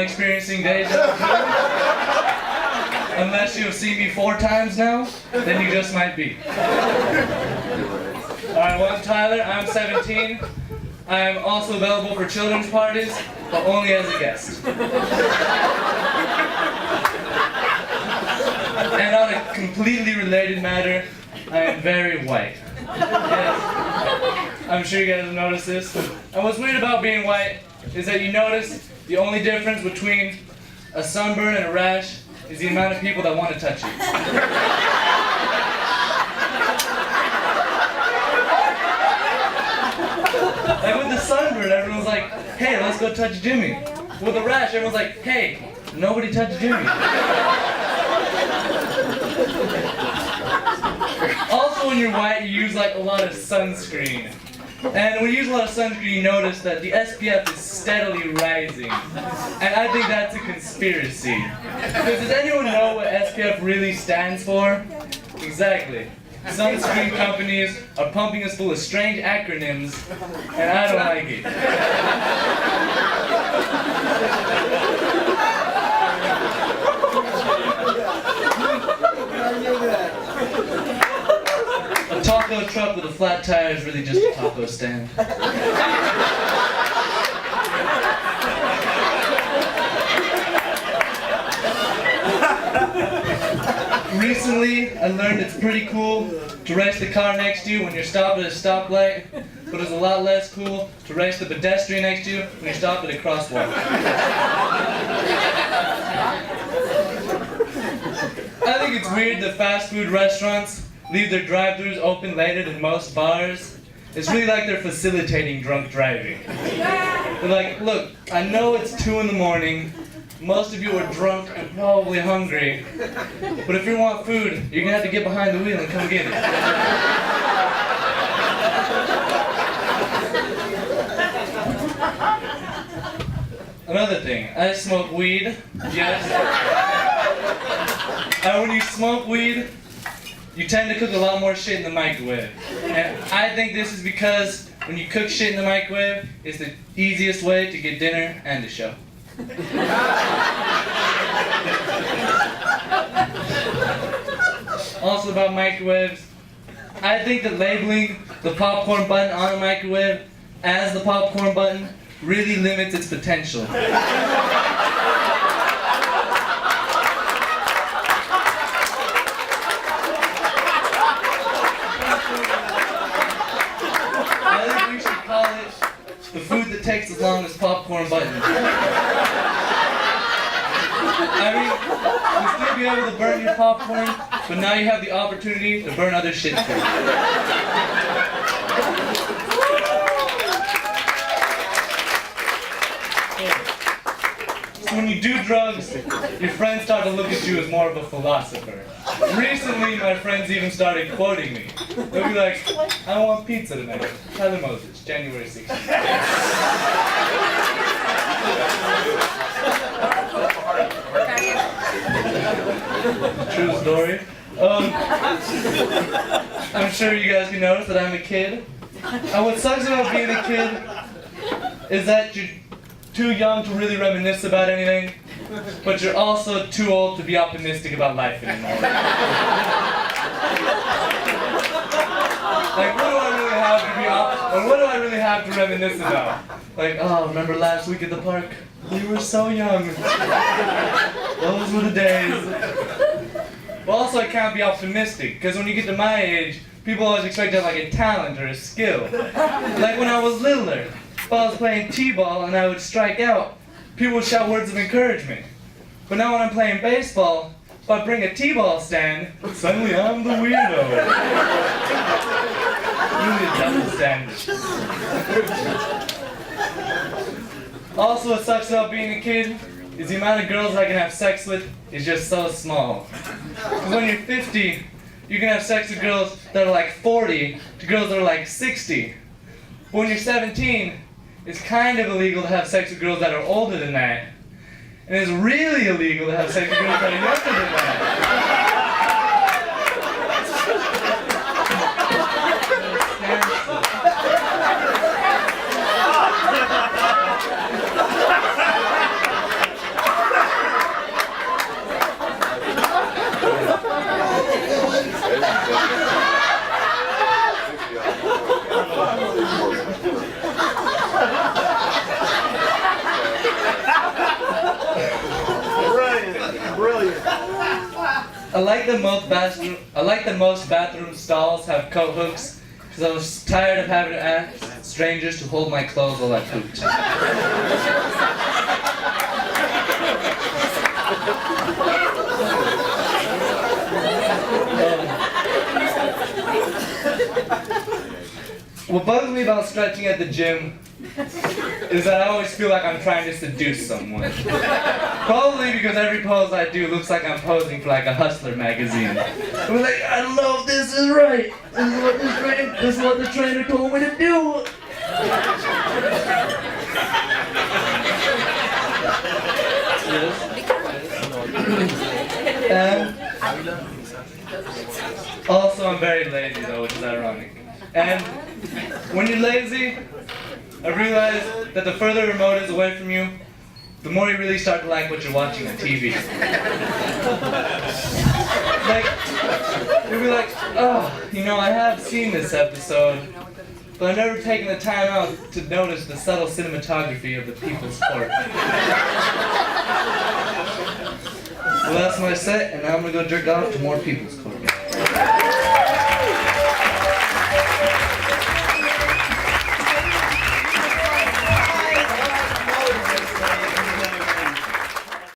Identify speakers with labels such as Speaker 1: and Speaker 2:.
Speaker 1: experiencing deja vu? Unless you have seen me 4 times now, then you just might be. Alright, well, I'm Tyler, I'm 17. I am also available for children's parties, but only as a guest. And on a completely related matter, I am very white. Yes. I'm sure you guys have noticed this. And what's weird about being white is that you notice the only difference between a sunburn and a rash is the amount of people that want to touch you. Like with the sunburn, everyone's like, hey, let's go touch Jimmy. With the rash, everyone's like, hey, nobody touch Jimmy. Also, when you're white, you use like a lot of sunscreen. And when you use a lot of sunscreen, you notice that the SPF is steadily rising. And I think that's a conspiracy. Because does anyone know what SPF really stands for? Exactly. Sunscreen companies are pumping us full of strange acronyms, and I don't like it. A taco truck with a flat tire is really just a taco stand. Recently, I learned it's pretty cool to race the car next to you when you're stopped at a stoplight, but it's a lot less cool to race the pedestrian next to you when you're stopped at a crosswalk. I think it's weird that fast food restaurants leave their drive-thrus open later than most bars. It's really like they're facilitating drunk driving. They're like, look, I know it's 2 in the morning, most of you are drunk and probably hungry, but if you want food, you're gonna have to get behind the wheel and come get it. Another thing, I smoke weed, yes. And when you smoke weed, you tend to cook a lot more shit in the microwave. And I think this is because when you cook shit in the microwave, it's the easiest way to get dinner and a show. Also about microwaves, I think that labeling the popcorn button on a microwave as the popcorn button really limits its potential. I think we should call it the food that takes as long as popcorn button. I mean, you'll still be able to burn your popcorn, but now you have the opportunity to burn other shit too. So when you do drugs, your friends start to look at you as more of a philosopher. Recently, my friends even started quoting me. They'll be like, I want pizza tonight. Tyler Moses, January 16th. True story. I'm sure you guys can notice that I'm a kid. And what sucks about being a kid is that you're too young to really reminisce about anything, but you're also too old to be optimistic about life anymore. Like, what do I really have to be or what do I really have to reminisce about? Like, oh, remember last week at the park? We were so young. Those were the days. But also, I can't be optimistic, because when you get to my age, people always expect to have like a talent or a skill. Like when I was littler, if I was playing t-ball and I would strike out, people would shout words of encouragement. But now when I'm playing baseball, if I bring a t-ball stand, suddenly I'm the weirdo. Really a double standard. Also, what sucks about being a kid is the amount of girls I can have sex with is just so small. Because when you're 50, you can have sex with girls that are like 40 to girls that are like 60. But when you're 17, it's kind of illegal to have sex with girls that are older than that. And it's really illegal to have sex with girls that are younger than that. I like that most bathroom stalls have coat hooks because I was tired of having to ask strangers to hold my clothes while I pooped. What bugs me about stretching at the gym is that I always feel like I'm trying to seduce someone. Probably because every pose I do looks like I'm posing for like a Hustler magazine. I'm like, I don't know if this is right. This is what the trainer told me to do. And also I'm very lazy though, which is ironic. And when you're lazy, I realize that the further remote is away from you, the more you really start to like what you're watching on TV. Like, you'll be like, oh, you know, I have seen this episode, but I've never taken the time out to notice the subtle cinematography of the People's Court. Well, that's my set, and now I'm gonna go jerk off to more People's Court.